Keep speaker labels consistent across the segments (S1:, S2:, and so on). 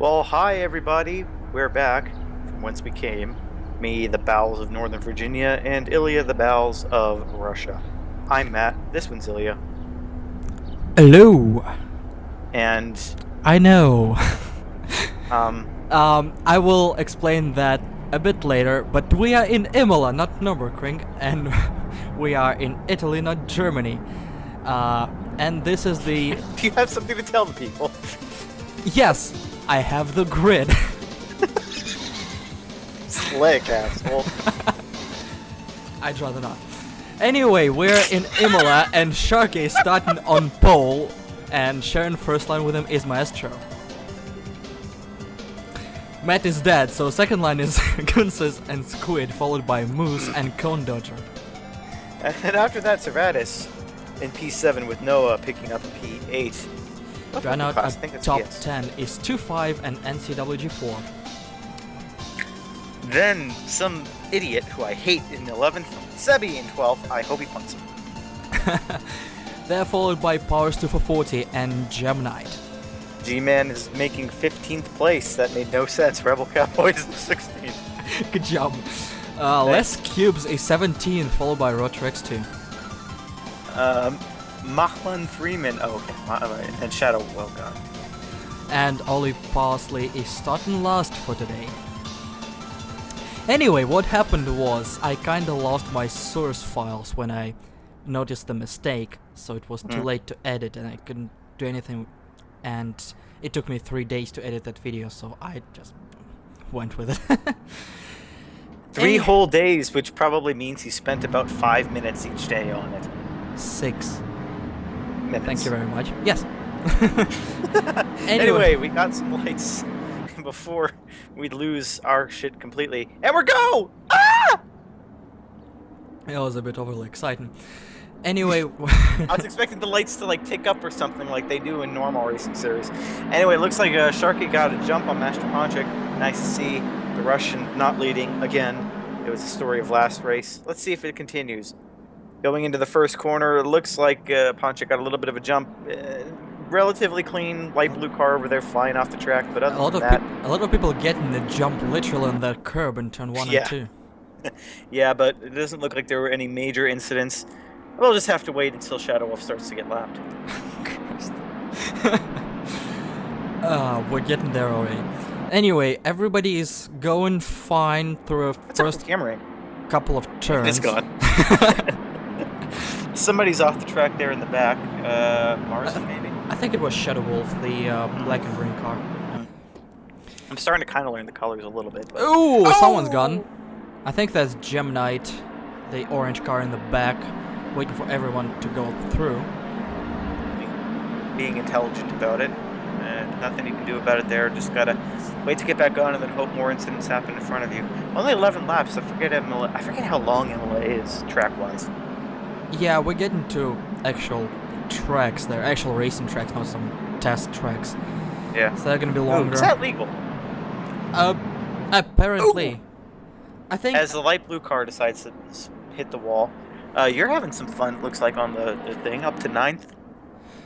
S1: Well, hi everybody. We're back from whence we came. Me, the bowels of Northern Virginia, and Ilya, the bowels of Russia. I'm Matt. This one's Ilya.
S2: Hello.
S1: And,
S2: I know.
S1: um,
S2: I will explain that a bit later, but we are in Imola, not Nürburgring, and we are in Italy, not Germany. And this is the...
S1: do you have something to tell the people?
S2: Yes, I have the grid.
S1: Slick, asshole.
S2: I'd rather not. Anyway, we're in Imola, and Sharky is starting on pole, and sharing first line with him is Maestro. Matt is dead, so second line is Gunsis and Squid, followed by Moose and Cone Dodger.
S1: And after that, Servatus in P7 with Noah picking up P8.
S2: Drawn out
S1: I think
S2: at
S1: it's
S2: top
S1: PS.
S2: 10 is 2-5 and NCWG4.
S1: Then some idiot who I hate in 11th, Sebi in 12th. I hope he punts him.
S2: They're followed by Powers 2 for 40 and Gemnite.
S1: G-Man is making 15th place. That made no sense. Rebel Cowboys is 16th.
S2: Good job. Les Cubes is 17th, followed by Rotrex 2.
S1: Machlan Freeman. Oh, okay. And Shadow. Well, God.
S2: And Ollie Parsley is starting last for today. Anyway, what happened was I kinda lost my source files when I noticed the mistake, so it was too late to edit and I couldn't do anything, and it took me 3 days to edit that video, so I just went with it.
S1: 3 whole days, which probably means he spent about 5 minutes each day on it.
S2: 6
S1: Minutes.
S2: Thank you very much. Yes.
S1: Anyway, we got some lights before we lose our shit completely. And we're go! Ah!
S2: It was a bit overly exciting. Anyway,
S1: I was expecting the lights to like tick up or something like they do in normal racing series. Anyway, it looks like Sharky got a jump on Master Ponchik. Nice to see the Russian not leading again. It was the story of last race. Let's see if it continues. Going into the first corner, it looks like Ponchik got a little bit of a jump. Relatively clean light blue car over there flying off the track, but other than that...
S2: a lot of people getting the jump literally on that curb in turn 1 and 2.
S1: Yeah, but it doesn't look like there were any major incidents. We'll just have to wait until Shadow Wolf starts to get lapped.
S2: We're getting there already. Anyway, everybody is going fine through a first couple of turns.
S1: It's gone. Somebody's off the track there in the back. Marson, maybe?
S2: I think it was Shadow Wolf, the black and green car.
S1: I'm starting to kind of learn the colors a little bit. But...
S2: Ooh, someone's gone. I think that's Gemnite, the orange car in the back, waiting for everyone to go through.
S1: Being intelligent about it. Nothing you can do about it there. Just gotta wait to get back on and then hope more incidents happen in front of you. Only 11 laps. I forget how long Imola is track-wise.
S2: Yeah, we're getting to actual tracks there, actual racing tracks, not some test tracks.
S1: Yeah.
S2: So they're gonna be longer.
S1: Is that legal?
S2: Apparently.
S1: Ooh.
S2: I think...
S1: As the light blue car decides to hit the wall, you're having some fun, looks like, on the thing, up to 9th.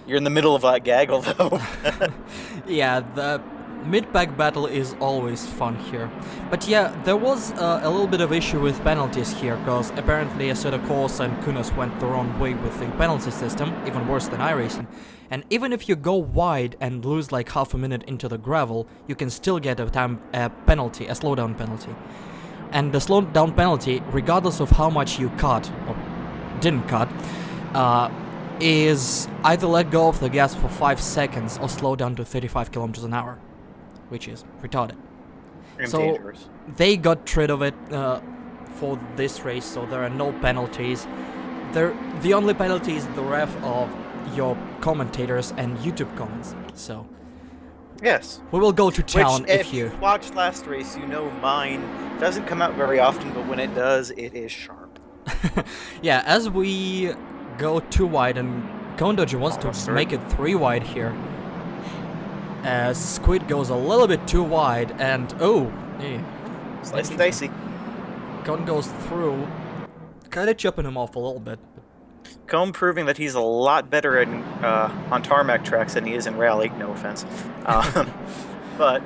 S1: You're in the middle of that gaggle, though.
S2: Yeah, the mid-pack battle is always fun here. But yeah, there was a little bit of issue with penalties here, because apparently Assetto, Corsa and Kunos went the wrong way with the penalty system, even worse than iRacing. And even if you go wide and lose like half a minute into the gravel, you can still get a penalty, a slowdown penalty. And the slowdown penalty, regardless of how much you cut, or didn't cut, is either let go of the gas for 5 seconds or slow down to 35 kilometers an hour, which is retarded. So
S1: dangerous.
S2: They got rid of it for this race, so there are no penalties. The only penalty is the ref of your commentators and YouTube comments. So
S1: yes,
S2: we will go to town.
S1: Which, if you watched last race, you know mine doesn't come out very often, but when it does, it is sharp.
S2: Yeah, as we go too wide, and Cone Dodger wants to make it 3 wide here. Squid goes a little bit too wide, and
S1: slice and dicey.
S2: Cone goes through, kind of chopping him off a little bit.
S1: Cone proving that he's a lot better on tarmac tracks than he is in rally. No offense, but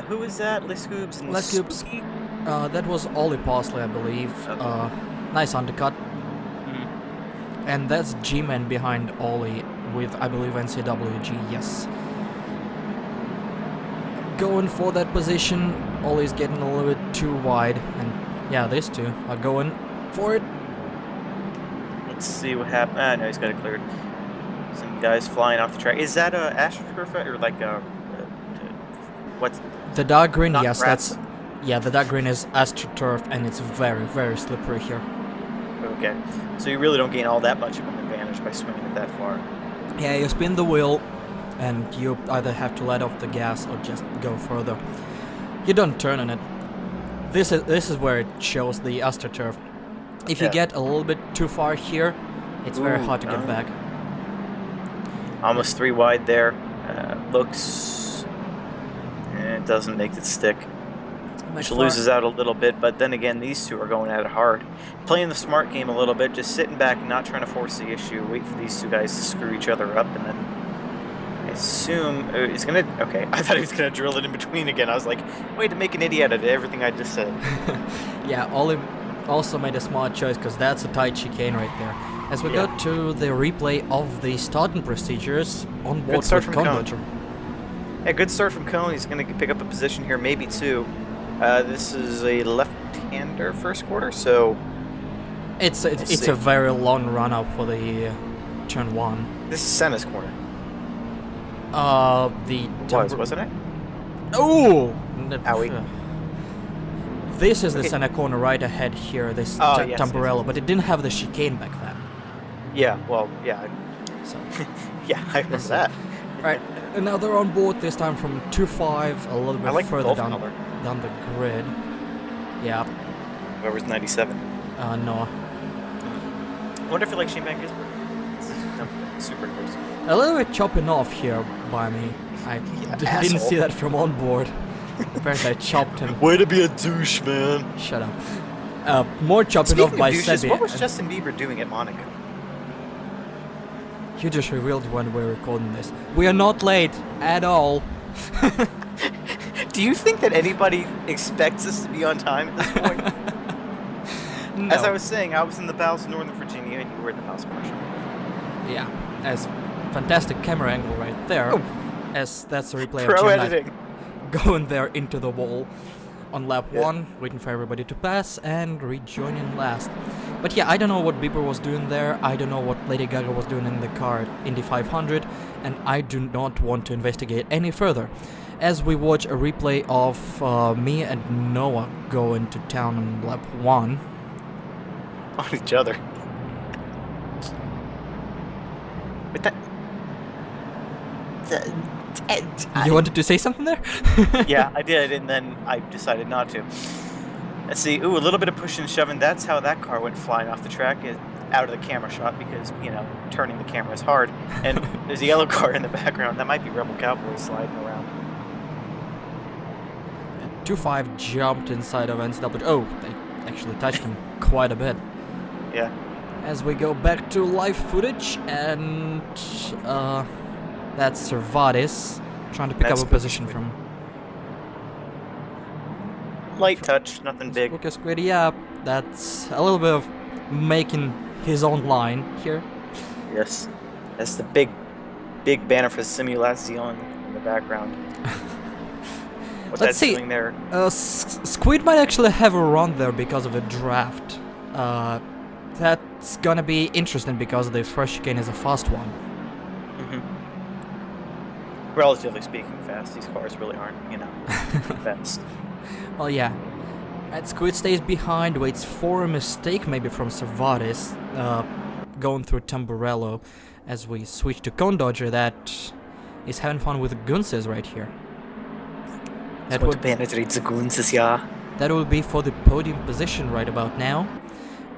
S1: Who is that? Les Scoobs and
S2: Les Scoobs.
S1: Spooky?
S2: That was Ollie Parsley, I believe.
S1: Okay.
S2: Nice undercut.
S1: Mhm.
S2: And that's G-Man behind Ollie with, I believe, NCWG, yes. Going for that position. Ollie's getting a little bit too wide. And yeah, these two are going for it.
S1: Let's see what happened. Ah, no, he's got it cleared. Some guys flying off the track. Is that a AstroTurf or like a what's
S2: The dark green,
S1: not
S2: yes,
S1: grass?
S2: that's... Yeah, the dark green is AstroTurf and it's very, very slippery here.
S1: Okay, so you really don't gain all that much of an advantage by swinging it that far.
S2: Yeah, you spin the wheel and you either have to let off the gas or just go further. You don't turn on it. This is where it shows the AstroTurf. If you
S1: Yeah.
S2: get a little bit too far here, it's very
S1: Ooh,
S2: hard to get back.
S1: Almost 3 wide there. Looks... It doesn't make it stick. Which loses out a little bit, but then again, these two are going at it hard. Playing the smart game a little bit, just sitting back, not trying to force the issue, wait for these two guys to screw each other up, and then I assume he's gonna... Okay, I thought he was gonna drill it in between again. I was like, way to make an idiot out of everything I just said.
S2: Yeah, Ollie also made a smart choice because that's a tight chicane right there. As we go to the replay of the starting procedures on board
S1: start
S2: with
S1: from
S2: Cone
S1: Cone.
S2: Dodger.
S1: Yeah, good start from Cone. He's gonna pick up a position here, maybe 2. This is a left-hander first quarter, so
S2: It's
S1: see.
S2: a very long run up for the turn 1.
S1: this is Senna's corner.
S2: The
S1: Wasn't it?
S2: Oh!
S1: Owie.
S2: This is the
S1: Okay.
S2: center corner right ahead here, this
S1: Oh, yes,
S2: Tamburello,
S1: yes.
S2: but it didn't have the chicane back then.
S1: Yeah, well, yeah,
S2: So,
S1: yeah, I remember
S2: Yes,
S1: that.
S2: right, another on board, this time from 2.5, a little bit
S1: I like
S2: further
S1: both
S2: down
S1: color.
S2: the grid. Yeah,
S1: Whoever's 97.
S2: no.
S1: I wonder if you like Shane Van Gisbergen. No, super close.
S2: A little bit chopping off here by me. I
S1: Yeah,
S2: didn't
S1: asshole.
S2: see that from on board. Apparently I chopped him.
S1: Way to be a douche, man.
S2: Shut up. More chopping
S1: Speaking
S2: off by
S1: of douches,
S2: Sebi.
S1: what was Justin Bieber doing at Monaco?
S2: You just revealed when we're recording this. We are not late at all.
S1: Do you think that anybody expects us to be on time at this point?
S2: No.
S1: As I was saying, I was in the bowels of Northern Virginia and you were in the bowels of Russia.
S2: Yeah, as fantastic camera angle right there.
S1: Oh.
S2: As that's a replay of
S1: Pro
S2: Jim Knight
S1: editing.
S2: going there into the wall on lap
S1: Yeah.
S2: 1, waiting for everybody to pass and rejoining last. But yeah, I don't know what Bieber was doing there, I don't know what Lady Gaga was doing in the car at Indy 500, and I do not want to investigate any further. As we watch a replay of me and Noah go into town on lap 1.
S1: On each other. But that...
S2: You wanted to say something there?
S1: Yeah, I did, and then I decided not to. Let's see. Ooh, a little bit of pushing and shoving. That's how that car went flying off the track, out of the camera shot, because, you know, turning the camera is hard. And there's a yellow car in the background. That might be Rebel Cowboy sliding around.
S2: 2.5 jumped inside of NCW. Oh, they actually touched him quite a bit.
S1: Yeah.
S2: As we go back to live footage, and that's Servatis trying to pick
S1: That's
S2: up a position from
S1: Light touch, nothing big.
S2: Lucas Squid. Yeah, that's a little bit of making his own line here.
S1: Yes. That's the big banner for Simulation in the background. What
S2: Let's
S1: that's
S2: see.
S1: doing there.
S2: Squid might actually have a run there because of a draft. That's gonna be interesting because the first chicane is a fast one.
S1: Relatively speaking, fast. These cars really aren't, you know, fast.
S2: Well, yeah. And Squid stays behind, waits for a mistake maybe from Servatis, going through Tamburello as we switch to Cone Dodger that is having fun with Gunses right here. That would be for the podium position right about now.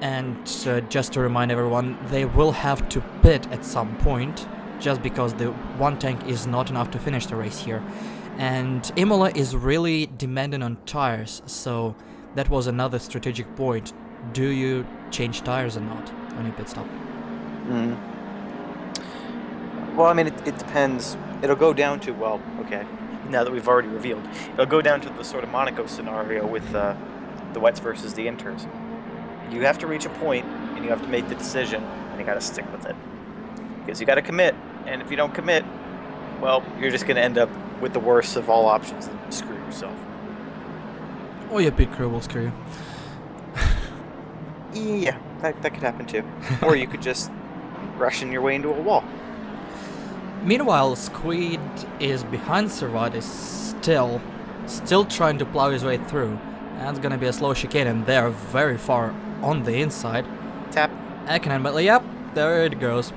S2: And just to remind everyone, they will have to pit at some point, just because the one tank is not enough to finish the race here. And Imola is really demanding on tires, so that was another strategic point. Do you change tires or not on your pit stop?
S1: Well, I mean, it depends it'll go down to, well, okay, now that we've already revealed, it'll go down to the sort of Monaco scenario with the wets versus the inters. You have to reach a point, and you have to make the decision, and you got to stick with it. Because you got to commit, and if you don't commit, well, you're just going to end up with the worst of all options and screw yourself.
S2: Or your pit crew will screw you.
S1: Yeah, that could happen too. Or you could just rushing your way into a wall.
S2: Meanwhile, Squid is behind Servatis, still trying to plow his way through. That's gonna be a slow chicane, and they're very far on the inside.
S1: Tap.
S2: Ekanen, but yep, there it goes.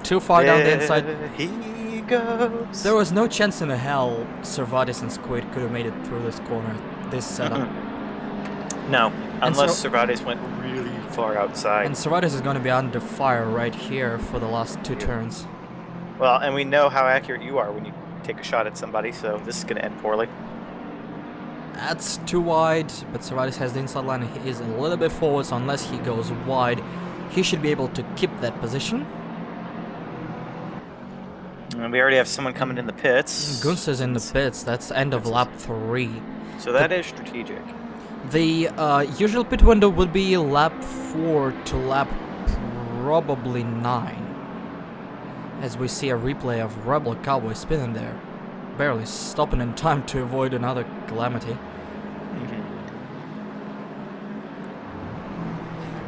S2: Too far down the inside.
S1: He goes.
S2: There was no chance in hell Servatis and Squid could have made it through this corner, this setup.
S1: No, unless Servatis went really far outside.
S2: And Servatis is going to be under fire right here for the last 2 turns.
S1: Well, and we know how accurate you are when you take a shot at somebody, so this is going to end poorly.
S2: That's too wide, but Servatis has the inside line and he is a little bit forward, so unless he goes wide, he should be able to keep that position.
S1: And we already have someone coming in the pits.
S2: Gunz is in the pits, that's end of lap 3.
S1: So that is strategic.
S2: The usual pit window would be lap 4 to lap probably 9. As we see a replay of Rebel Cowboy spinning there, barely stopping in time to avoid another calamity.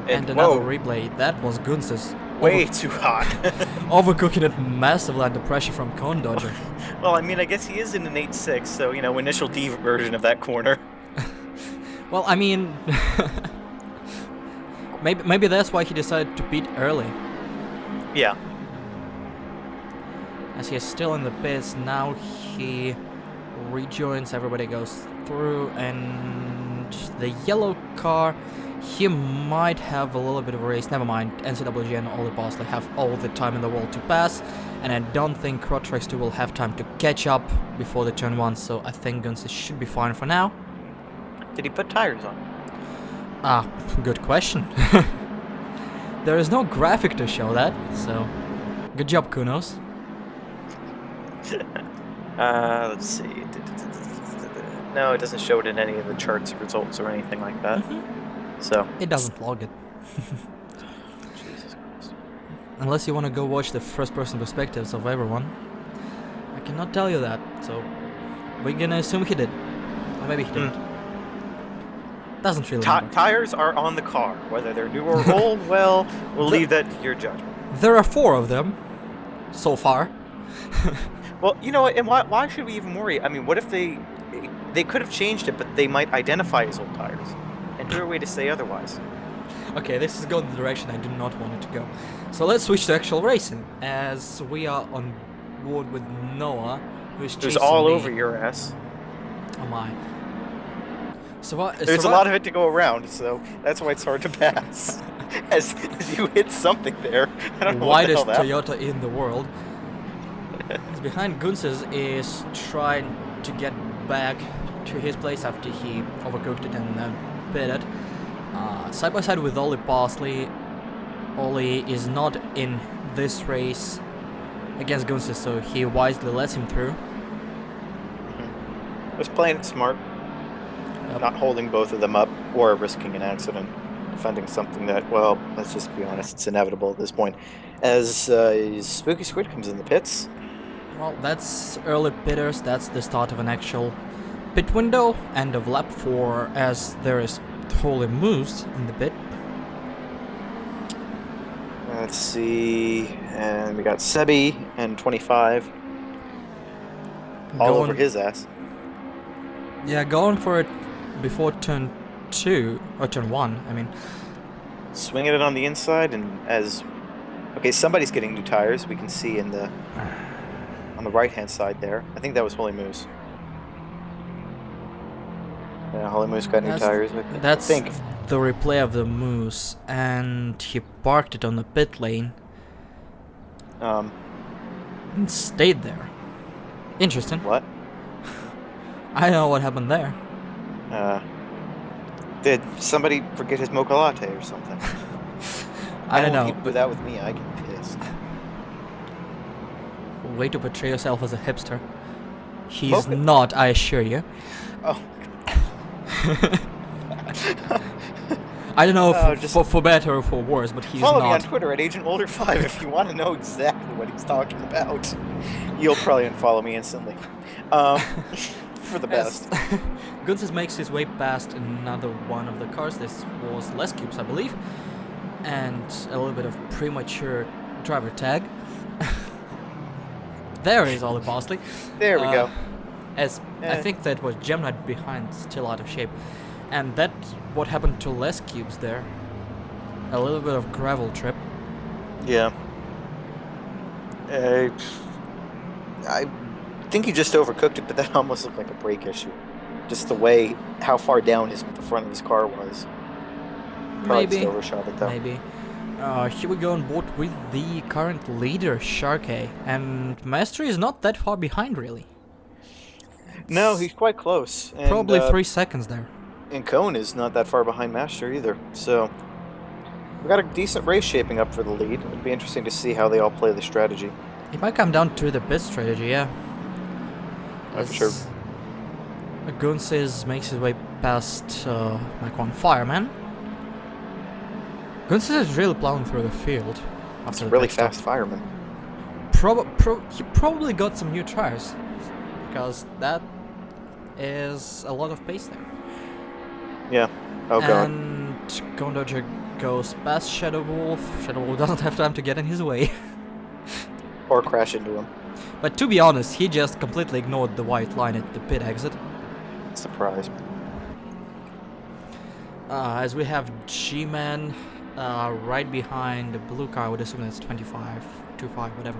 S2: And another replay, that was Gunz's
S1: way too hot.
S2: Overcooking it massively under pressure from Cone Dodger.
S1: Well, I mean, I guess he is in an 8.6, so, you know, initial D version of that corner.
S2: Well, I mean, maybe that's why he decided to beat early.
S1: Yeah.
S2: As he is still in the pits, now he rejoins, everybody goes through, and the yellow car, he might have a little bit of a race. Never mind, NCWG and Ollie Bosley have all the time in the world to pass, and I don't think Crotrex 2 will have time to catch up before the turn 1, so I think Gunz should be fine for now.
S1: Did he put tires on?
S2: Ah, good question. There is no graphic to show that, so good job, Kunos.
S1: Let's see. No, it doesn't show it in any of the charts results or anything like that. So
S2: it doesn't log it.
S1: Jesus Christ.
S2: Unless you want to go watch the first-person perspectives of everyone. I cannot tell you that, so we're gonna assume he did. Or maybe he didn't. Doesn't really matter.
S1: Tires are on the car. Whether they're new or old, well, we'll leave that to your judgment.
S2: There are 4 of them, so far.
S1: Well, you know what, and why should we even worry? I mean, what if they could have changed it, but they might identify as old tires? And do a way to say otherwise.
S2: Okay, this is going the direction I do not want it to go. So let's switch to actual racing, as we are on board with Noah, who's chasing
S1: all
S2: me.
S1: over your ass.
S2: Oh my.
S1: There's a lot of it to go around, so that's why it's hard to pass. as you hit something there. I don't know what the hell that
S2: widest Toyota in the world. He's behind Gunz's is trying to get back to his place after he overcooked it and pitted. Side by side with Ollie Bosley. Ollie is not in this race against Gunz, so he wisely lets him through.
S1: Was playing it smart. Not holding both of them up or risking an accident. Defending something that, well, let's just be honest, it's inevitable at this point. As Spooky Squid comes in the pits.
S2: Well, that's early pitters, that's the start of an actual pit window, end of lap 4, as there is Holy Moose in the pit.
S1: Let's see, and we got Sebi and 25. All over his ass.
S2: Yeah, going for it before turn 2, or turn 1, I mean.
S1: Swinging it on the inside, and as... Okay, somebody's getting new tires, we can see in the... on the right-hand side there. I think that was Holy Moose. Yeah, Holy Moose got new tires.
S2: That's the replay of the Moose, and he parked it on the pit lane.
S1: And
S2: stayed there. Interesting.
S1: What?
S2: I don't know what happened there.
S1: Did somebody forget his mocha latte or something?
S2: I don't know.
S1: People do that with me, I get pissed.
S2: Way to portray yourself as a hipster. He's
S1: Moped.
S2: not, I assure you.
S1: Oh.
S2: I don't know
S1: Oh,
S2: if
S1: just-
S2: for better or for worse, but he's
S1: Follow me on
S2: not.
S1: Twitter at AgentWolder5 if you want to know exactly what he's talking about. You'll probably unfollow me instantly. For the best.
S2: Gunsis makes his way past another one of the cars. This was Les Cubes, I believe. And a little bit of premature driver tag. There is Ollie Bosley.
S1: There we go.
S2: As I think that was Gemini behind, still out of shape. And that's what happened to Les Cubes there. A little bit of gravel trip.
S1: Yeah. I think he just overcooked it, but that almost looked like a brake issue. Just the way, how far down the front of his car was. Probably
S2: Maybe.
S1: just overshot it though.
S2: Maybe. Here we go on board with the current leader, Sharkey. And Mastery is not that far behind, really.
S1: No, he's quite close. And,
S2: Probably 3 seconds there.
S1: And Cone is not that far behind Master either. So we got a decent race shaping up for the lead. It'd be interesting to see how they all play the strategy.
S2: It might come down to the pit strategy, yeah.
S1: I'm sure.
S2: Gunsis makes his way past like one fireman. Gunsis is really plowing through the field.
S1: It's
S2: After
S1: a
S2: the
S1: really
S2: pit stop.
S1: fast fireman.
S2: He probably got some new tires, because that is a lot of pace there.
S1: Yeah. Oh god.
S2: And Gondoja goes past Shadow Wolf. Shadow Wolf doesn't have time to get in his way.
S1: Or crash into him.
S2: But to be honest, he just completely ignored the white line at the pit exit.
S1: Surprise.
S2: As we have G-Man right behind the blue car, I would assume that's 25, 25, whatever.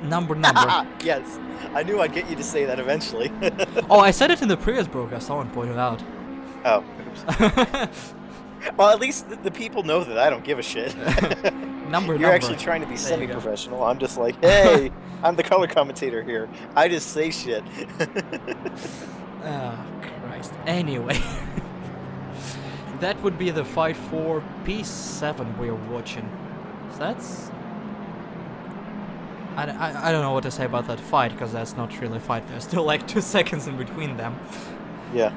S2: Number.
S1: Yes. I knew I'd get you to say that eventually.
S2: Oh, I said it in the previous broadcast, someone pointed out.
S1: Oh, oops. Well, at least the people know that I don't give a shit. You're actually trying to be
S2: There you go.
S1: semi-professional. I'm just like, hey, I'm the color commentator here. I just say shit.
S2: Oh, Christ. Anyway. That would be the fight for P7 we're watching. So that's... I don't know what to say about that fight, because that's not really a fight. There's still like 2 seconds in between them.
S1: Yeah.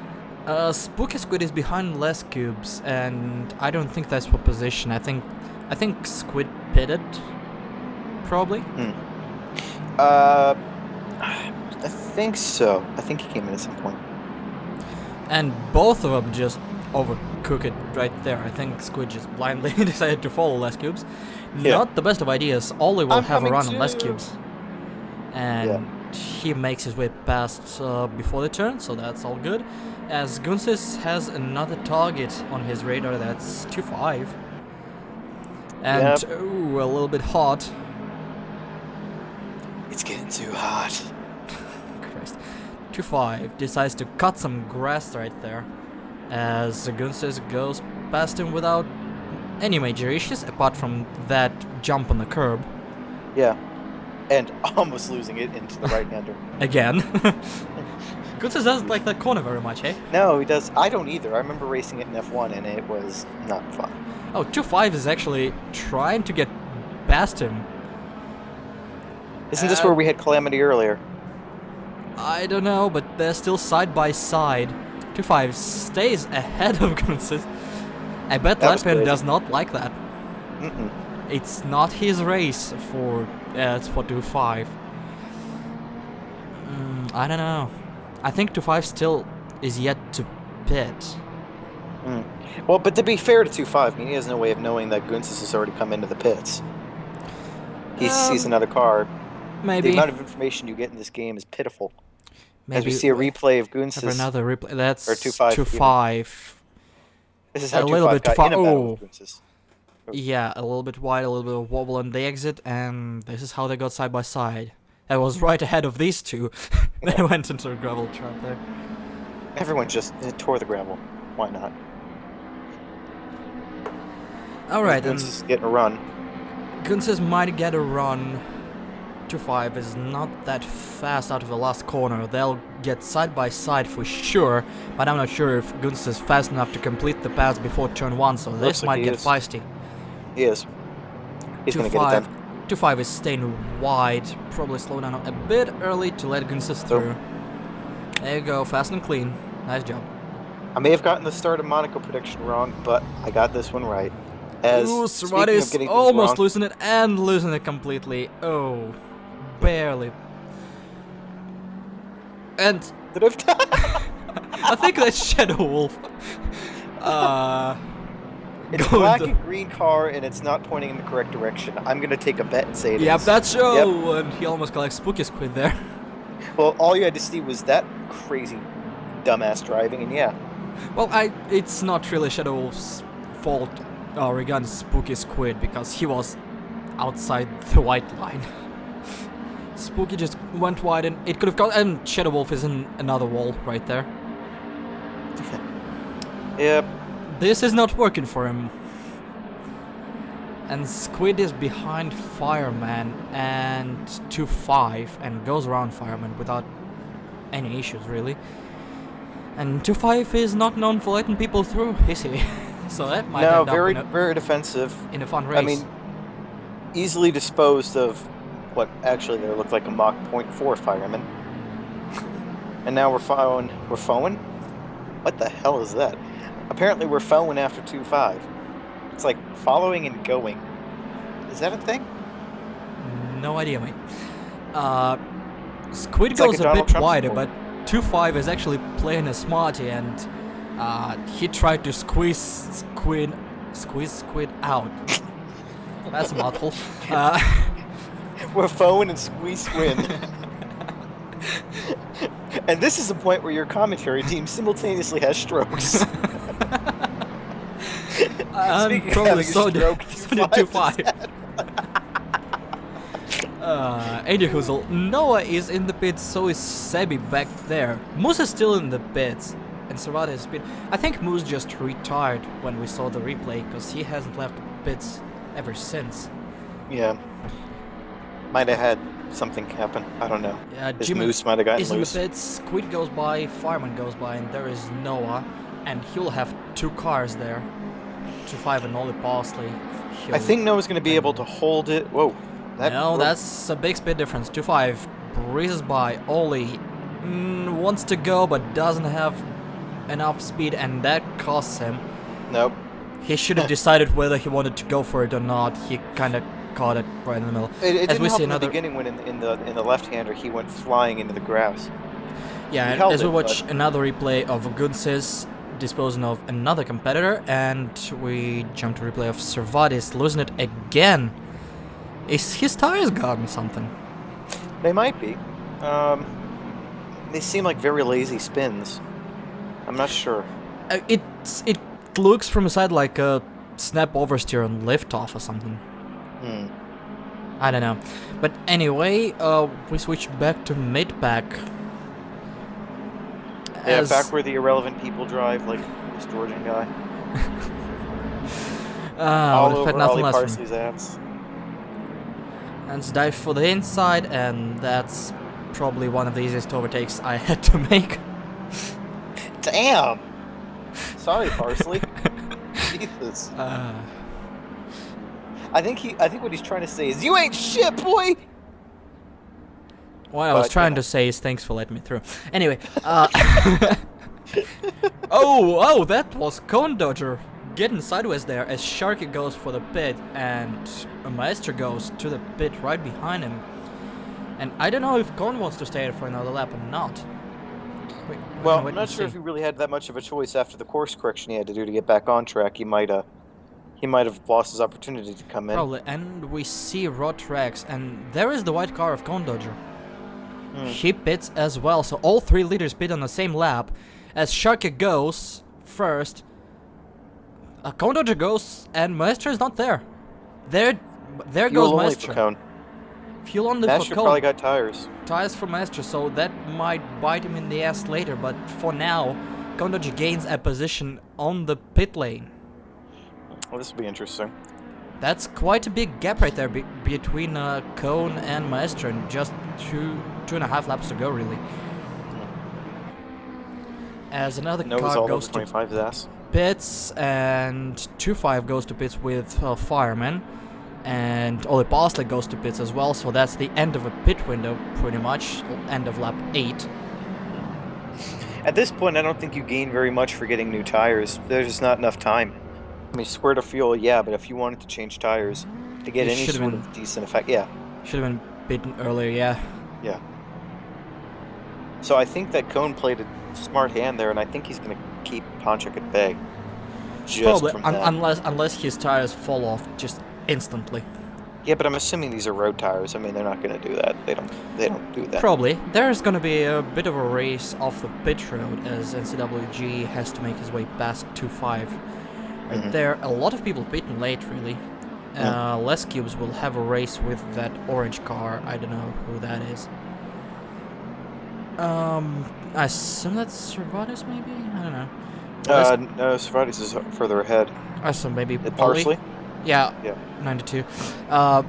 S2: Spooky Squid is behind Les Cubes, and I don't think that's for position. I think Squid pitted, probably.
S1: I think so. I think he came in at some point.
S2: And both of them just overcook it right there. I think Squid just blindly decided to follow Les Cubes.
S1: Yeah.
S2: Not the best of ideas. Ollie will
S1: I'm
S2: have a
S1: coming
S2: run on Les
S1: too.
S2: Cubes. And he makes his way past before the turn, so that's all good. As Gunsis has another target on his radar, that's 2-5. And,
S1: Yep.
S2: ooh, a little bit hot.
S1: It's getting too hot.
S2: Christ. 2-5 decides to cut some grass right there. As Gunsis goes past him without any major issues, apart from that jump on the curb.
S1: Yeah. And almost losing it into the right-hander.
S2: Again. Gunsis doesn't like that corner very much, eh?
S1: No, he does. I don't either. I remember racing it in F1 and it was not fun.
S2: Oh, 2-5 is actually trying to get past him.
S1: Isn't this where we had Calamity earlier?
S2: I don't know, but they're still side by side. 2-5 stays ahead of Gunsis. I bet
S1: That was
S2: Latvian
S1: crazy.
S2: does not like that.
S1: Mm-mm.
S2: It's not his race for 2-5. I don't know. I think 2-5 still is yet to pit.
S1: Well, but to be fair to 2-5, I mean, he has no way of knowing that Gunsis has already come into the pits. He sees another car.
S2: Maybe.
S1: The amount of information you get in this game is pitiful.
S2: Maybe
S1: As we see a replay of
S2: have
S1: Gunsis.
S2: another replay. That's
S1: or 2-5 even.
S2: 2-5.
S1: This is how
S2: a little
S1: 2-5
S2: bit
S1: got
S2: too
S1: in a
S2: far.
S1: battle with Gunsis.
S2: Yeah, a little bit wide, a little bit of wobble on the exit, and this is how they got side by side. I was right ahead of these two. They went into a gravel trap there.
S1: Everyone just tore the gravel. Why not?
S2: Alright, then.
S1: Gunsis is getting a run.
S2: Gunsis might get a run. 2-5 is not that fast out of the last corner. They'll get side by side for sure, but I'm not sure if Gunsis is fast enough to complete the pass before turn 1, so this
S1: Looks like
S2: might
S1: he
S2: get
S1: is.
S2: feisty.
S1: He is. He's going to get it done.
S2: 2-5 is staying wide. Probably slow down a bit early to let Gunsis through. There you go, fast and clean. Nice job.
S1: I may have gotten the start of Monaco prediction wrong, but I got this one right. As
S2: Ooh,
S1: speaking of
S2: Cervantes
S1: getting things
S2: almost
S1: wrong,
S2: losing it and losing it completely. Oh, barely. And
S1: Did I-
S2: I think that's Shadow Wolf.
S1: It's a
S2: going
S1: black
S2: to-
S1: and green car, and it's not pointing in the correct direction. I'm gonna take a bet and say it is.
S2: Yep, that's Joe.
S1: Yep.
S2: And he almost got like Spooky Squid there.
S1: Well, all you had to see was that crazy, dumbass driving, and yeah.
S2: Well, it's not really Shadow Wolf's fault regarding Spooky Squid because he was outside the white line. Spooky just went wide and it could have gone, and Shadow Wolf is in another wall right there.
S1: Yep.
S2: This is not working for him. And Squid is behind Fireman and 2-5 and goes around Fireman without any issues really. And 2-5 is not known for letting people through, is he? So that might
S1: No,
S2: end up
S1: very defensive.
S2: in a fun race.
S1: I mean, easily disposed of what actually there looked like a Mach .4 fireman. And now we're foeing. We're foeing? What the hell is that? Apparently we're foeing after 2-5. It's like following and going. Is that a thing?
S2: No idea, mate. Squid
S1: It's like
S2: goes
S1: a
S2: a
S1: Donald
S2: bit
S1: Trump
S2: wider,
S1: support.
S2: but 2-5 is actually playing a smarty, and he tried to squeeze Squid out. That's a mouthful.
S1: We're foeing and squeeze win. And this is the point where your commentary team simultaneously has strokes.
S2: I'm
S1: Speaking of
S2: probably
S1: having a
S2: so
S1: stroke,
S2: 2-5. Anywho, Noah is in the pits, so is Sebi back there. Moose is still in the pits, and Serrata is pit. I think Moose just retired when we saw the replay, because he hasn't left the pits ever since.
S1: Yeah. Might have had something happen. I don't know.
S2: Yeah,
S1: His
S2: Jim
S1: moose might have gotten
S2: is in
S1: loose.
S2: the pits, Squid goes by, Fireman goes by, and there is Noah, and he'll have two cars there. 2-5 and Ollie Parsley.
S1: I think Noah's going to be able to hold it. Whoa.
S2: No, that's a big speed difference. 2-5 breezes by. Ollie wants to go but doesn't have enough speed, and that costs him.
S1: Nope.
S2: He should have decided whether he wanted to go for it or not. He kind of caught it right in the middle.
S1: It
S2: As
S1: didn't
S2: we
S1: help
S2: see
S1: in the
S2: another,
S1: beginning when in the left-hander he went flying into the grass.
S2: yeah,
S1: he
S2: and
S1: held
S2: as we
S1: it,
S2: watch
S1: but-
S2: another replay of Gunsis disposing of another competitor, and we jump to replay of Servatis losing it again. Is his tires gone or something?
S1: They might be. They seem like very lazy spins. I'm not sure.
S2: It looks from the side like a snap oversteer and lift off or something.
S1: Hmm.
S2: I don't know. But anyway, we switch back to mid-pack.
S1: Yeah, back where the irrelevant people drive, like this Georgian guy. All
S2: would have had
S1: over
S2: nothing
S1: Ollie
S2: less from him.
S1: Parsley's ass.
S2: And dive for the inside, and that's probably one of the easiest overtakes I had to make.
S1: Damn! Sorry, Parsley. Jesus. I think what he's trying to say is, you ain't shit, boy!
S2: What I was
S1: But,
S2: trying
S1: you
S2: to say is thanks for letting me through. Anyway, oh, that was Cone Dodger getting sideways there as Sharky goes for the pit and Maestro goes to the pit right behind him. And I don't know if Cone wants to stay there for another lap or not.
S1: Well, I'm not sure if he really had that much of a choice after the course correction he had to do to get back on track. He might have lost his opportunity to come in.
S2: Probably, and we see Rod Rex, and there is the white car of Cone Dodger. He pits as well, so all three leaders pit on the same lap. As Sharky goes first, Cone Dodger goes, and Maestro is not there. There goes
S1: Fuel only
S2: Maestro.
S1: for Cone.
S2: Fuel only
S1: Maestro
S2: for Cone.
S1: probably got tires.
S2: Tires for Maestro, so that might bite him in the ass later, but for now, Cone Dodger gains a position on the pit lane.
S1: Well, this will be interesting.
S2: That's quite a big gap right there between Cone and Maestro, and just two and a half laps to go, really. As another
S1: Nova's
S2: car
S1: all
S2: goes
S1: over
S2: to
S1: 25's ass.
S2: pits, and 2-5 goes to pits with Fireman. And Ole Basler goes to pits as well, so that's the end of a pit window, pretty much. End of lap 8.
S1: At this point, I don't think you gain very much for getting new tires. There's just not enough time. I mean, square to fuel, yeah, but if you wanted to change tires to get any sort of decent effect, yeah.
S2: Should have been bitten earlier, yeah.
S1: Yeah. So I think that Cone played a smart hand there, and I think he's going to keep Ponchik at bay. Just
S2: Probably,
S1: from that.
S2: unless his tires fall off just instantly.
S1: Yeah, but I'm assuming these are road tires. I mean, they're not going to do that. They don't do that.
S2: Probably. There's gonna be a bit of a race off the pit road as NCWG has to make his way past 2-5. Right there, a lot of people pitting late, really. Les Cubes will have a race with that orange car. I don't know who that is. I assume that's Servatis, maybe? I don't know.
S1: No, Servatis is further ahead.
S2: I assume maybe
S1: Parsley?
S2: Yeah,
S1: Yeah.
S2: 92.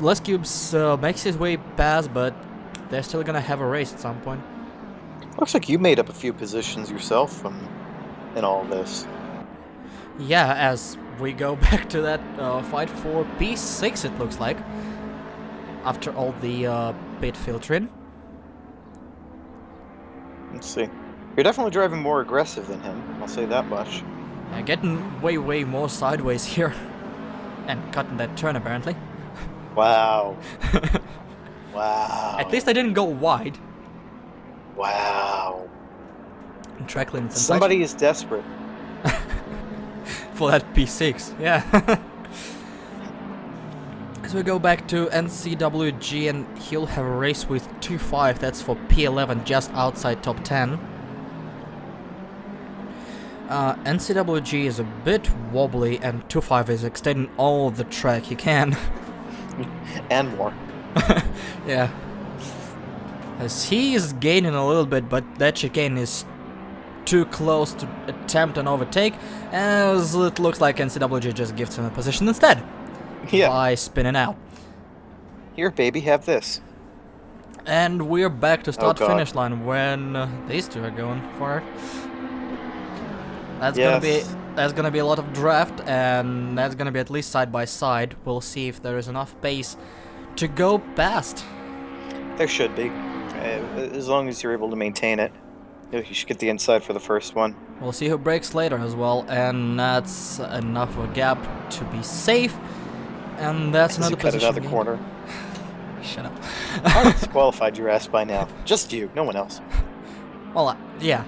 S2: Les Cubes makes his way past, but they're still gonna have a race at some point.
S1: Looks like you made up a few positions yourself in all this.
S2: Yeah, as we go back to that fight for P6, it looks like. After all the pit filtering.
S1: Let's see. You're definitely driving more aggressive than him, I'll say that much.
S2: Yeah, getting way more sideways here. And cutting that turn, apparently.
S1: Wow. Wow.
S2: At least I didn't go wide.
S1: Wow.
S2: And track limits and
S1: Somebody is desperate.
S2: such. For that P6, yeah. As we go back to NCWG, and he'll have a race with 2-5, that's for P11, just outside top 10. NCWG is a bit wobbly, and 2-5 is extending all the track he can.
S1: And more.
S2: Yeah. As he is gaining a little bit, but that chicane is too close to attempt an overtake, as it looks like NCWG just gives him a position instead.
S1: Yeah.
S2: By spinning out.
S1: Here, baby, have this.
S2: And we're back to start
S1: God.
S2: finish line when these two are going for it. That's
S1: Yes.
S2: gonna be a lot of draft, and that's gonna be at least side by side. We'll see if there is enough pace to go past.
S1: There should be. As long as you're able to maintain it. You should get the inside for the first one.
S2: We'll see who breaks later as well, and that's enough of a gap to be safe. And that's another
S1: Cut it
S2: position
S1: out of the
S2: gain.
S1: corner.
S2: Shut up.
S1: I've disqualified your ass by now. Just you, no one else.
S2: Well, yeah.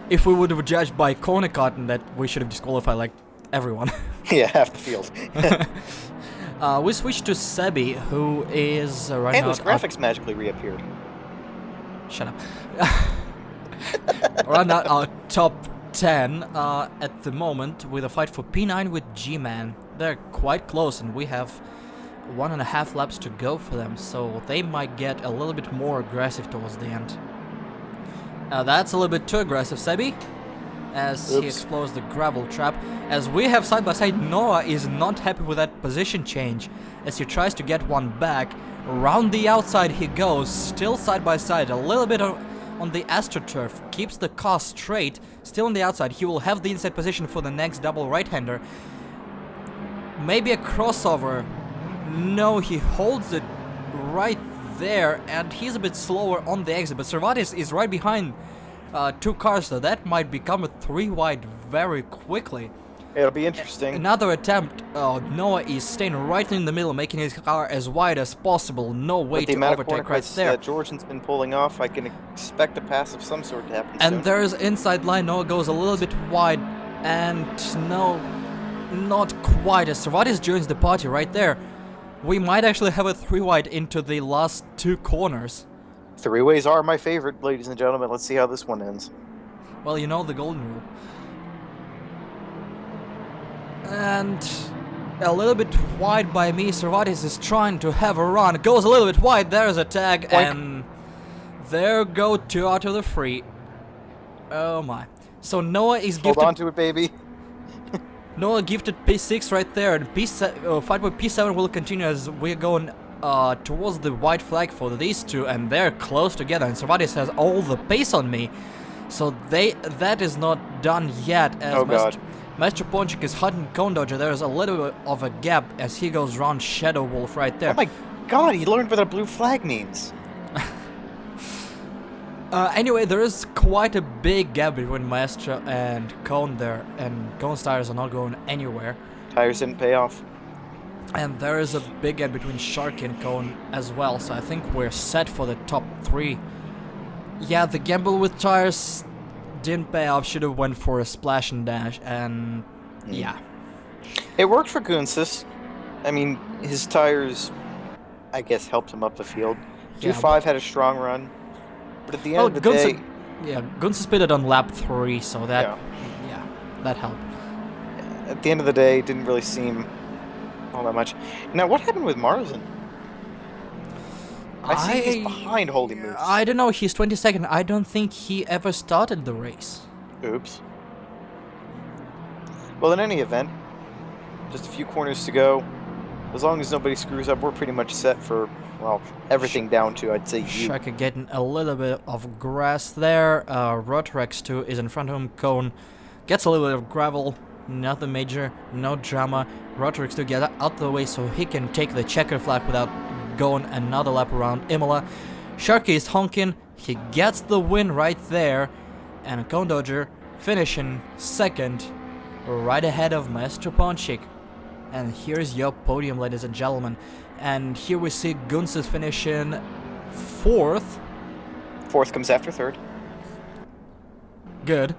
S2: If we would have judged by corner cotton, that we should have disqualified like everyone.
S1: Yeah, half the field.
S2: We switch to Sebi, who is right
S1: And
S2: now.
S1: those graphics magically reappeared.
S2: Shut up. Right now, our top 10 at the moment with a fight for P9 with G-Man. They're quite close, and we have 1.5 laps to go for them, so they might get a little bit more aggressive towards the end. That's a little bit too aggressive, Sebi, as he explores the gravel trap. As we have side by side, Noah is not happy with that position change, as he tries to get one back. Around the outside he goes, still side by side, a little bit on the AstroTurf, keeps the car straight, still on the outside. He will have the inside position for the next double right-hander. Maybe a crossover. No, he holds it right there, and he's a bit slower on the exit, but Servatis is right behind two cars, so that might become a 3 wide very quickly.
S1: It'll be interesting.
S2: Another attempt. Noah is staying right in the middle, making his car as wide as possible. No way
S1: With the
S2: to
S1: amount of corner
S2: overtake right
S1: cuts
S2: there.
S1: that Georgian's been pulling off, I can expect a pass of some sort to happen
S2: And
S1: soon.
S2: there's inside line. Noah goes a little bit wide, and no, not quite. As Servatis joins the party right there, we might actually have a 3 wide into the last 2 corners.
S1: Three-ways are my favorite, ladies and gentlemen. Let's see how this one ends.
S2: Well, you know the golden rule. And a little bit wide by me. Servatis is trying to have a run. Goes a little bit wide. There's a tag.
S1: Boink.
S2: And there go 2 out of the 3. Oh my. So Noah is
S1: Hold
S2: gifted.
S1: on to it, baby.
S2: Noah gifted P6 right there. And fight with P7 will continue as we're going towards the white flag for these two. And they're close together. And Servatis has all the pace on me. So that is not done yet. As
S1: Oh, God.
S2: Master Ponchik is hunting Cone Dodger. There's a little bit of a gap as he goes round Shadow Wolf right there.
S1: Oh my god, he learned what a blue flag means.
S2: Anyway, there is quite a big gap between Maestro and Cone there, and Cone's tires are not going anywhere.
S1: Tires didn't pay off.
S2: And there is a big gap between Sharky and Cone as well, so I think we're set for the top 3. Yeah, the gamble with tires didn't pay off, should have went for a splash and dash, and yeah.
S1: It worked for Gunsis. I mean, his tires, I guess, helped him up the field. 2.5 had a strong run. But at the end of the day...
S2: Yeah, Gunsis pitted on lap 3, so that, yeah, that helped.
S1: At the end of the day, it didn't really seem all that much. Now, what happened with Marzin? I see he's behind Holy Moose.
S2: I don't know, he's 22nd. I don't think he ever started the race.
S1: Oops. Well, in any event, just a few corners to go. As long as nobody screws up, we're pretty much set for, well, everything down to, I'd say, you.
S2: Shaka getting a little bit of grass there. Rotorex 2 is in front of him. Cone gets a little bit of gravel. Nothing major, no drama. Rotorex 2 gets out of the way so he can take the checker flag without going another lap around Imola. Sharky is honking. He gets the win right there. And Cone Dodger finishing 2nd, right ahead of Maestro Ponchik. And here's your podium, ladies and gentlemen. And here we see Gunsis finishing 4th.
S1: 4th comes after 3rd.
S2: Good.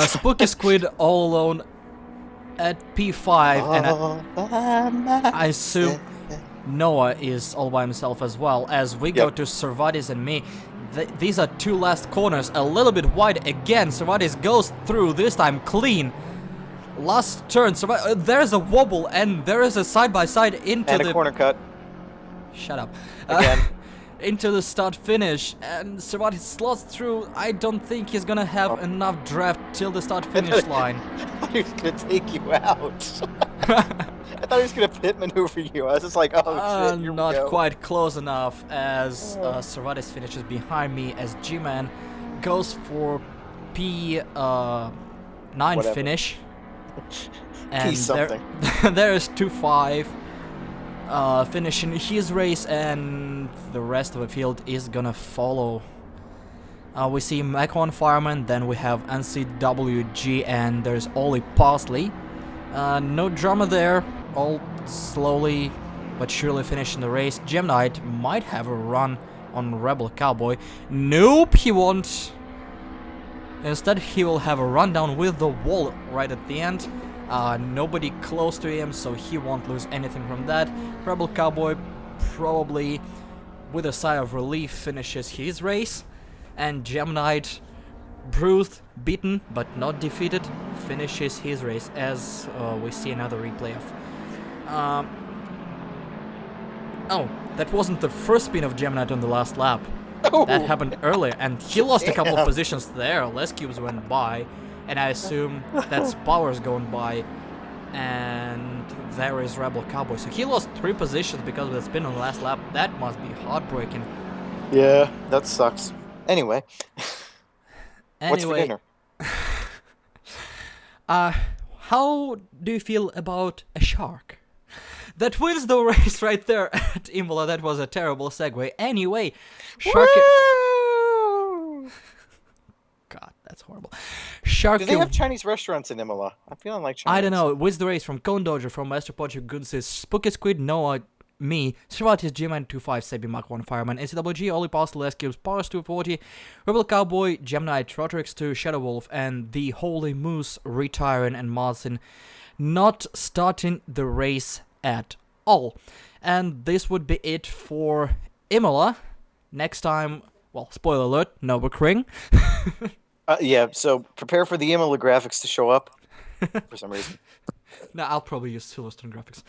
S2: Spooky Squid all alone at P5, and I assume Noah is all by himself as well. As we go to Servatis and me, these are 2 last corners, a little bit wide again. Servatis goes through, this time clean. Last turn, there's a wobble, and there is a side-by-side into
S1: and a corner cut.
S2: Shut up.
S1: Again.
S2: Into the start-finish, and Servatis slots through. I don't think he's gonna have enough draft till the start-finish line.
S1: I thought he was gonna take you out. I thought he was gonna pit maneuver you. I was just like, oh shit, here we
S2: not
S1: go.
S2: quite close enough, as Servatis finishes behind me, as G-Man goes for P9 finish. And there is 2.5 finishing his race, and the rest of the field is gonna follow. We see Mach1 Fireman, then we have NCWG, and there's Ollie Parsley. No drama there, all slowly but surely finishing the race. Gem Knight might have a run on Rebel Cowboy. Nope, he won't. Instead, he will have a rundown with the wall right at the end. Nobody close to him, so he won't lose anything from that. Rebel Cowboy probably, with a sigh of relief, finishes his race. And Gem Knight, bruised, beaten, but not defeated, finishes his race, as we see another replay of. Oh, that wasn't the first spin of Gem Knight on the last lap.
S1: Oh.
S2: That happened earlier, and he lost a couple of positions there. Less cubes went by, and I assume that's Powers going by, and there is Rebel Cowboy. So he lost 3 positions because of the spin on the last lap. That must be heartbreaking.
S1: Yeah, that sucks. Anyway, what's for dinner?
S2: How do you feel about a shark that wins the race right there at Imola? That was a terrible segue. Anyway, Shark. God, that's horrible. Shark.
S1: Do they have Chinese restaurants in Imola? I'm feeling like Chinese.
S2: I don't know. Wins the race from Cone Dodger, from Master Ponchik, Gunsis, Spooky Squid, Noah, me, Servatis, G-Man 2.5, Sebi, Mach1 Fireman, NCWG, Ollie Parsley, Les Cubes, Powers 240, Rebel Cowboy, Gem Knight, Rotorex 2, Shadow Wolf, and the Holy Moose retiring, and Martin not starting the race at all. And this would be it for Imola. Next time, well, spoiler alert, Nürburgring.
S1: Yeah, so prepare for the Imola graphics to show up for some reason.
S2: No, I'll probably use Silverstone graphics.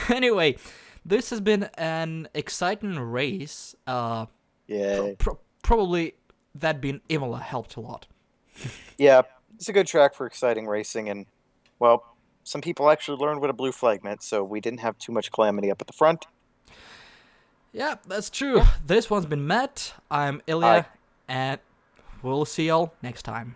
S2: Anyway, this has been an exciting race.
S1: Yeah.
S2: Probably that being Imola helped a lot.
S1: Yeah, it's a good track for exciting racing, and, well, some people actually learned what a blue flag meant, so we didn't have too much calamity up at the front.
S2: Yeah, that's true. This one's been Matt, I'm Ilya, and we'll see y'all next time.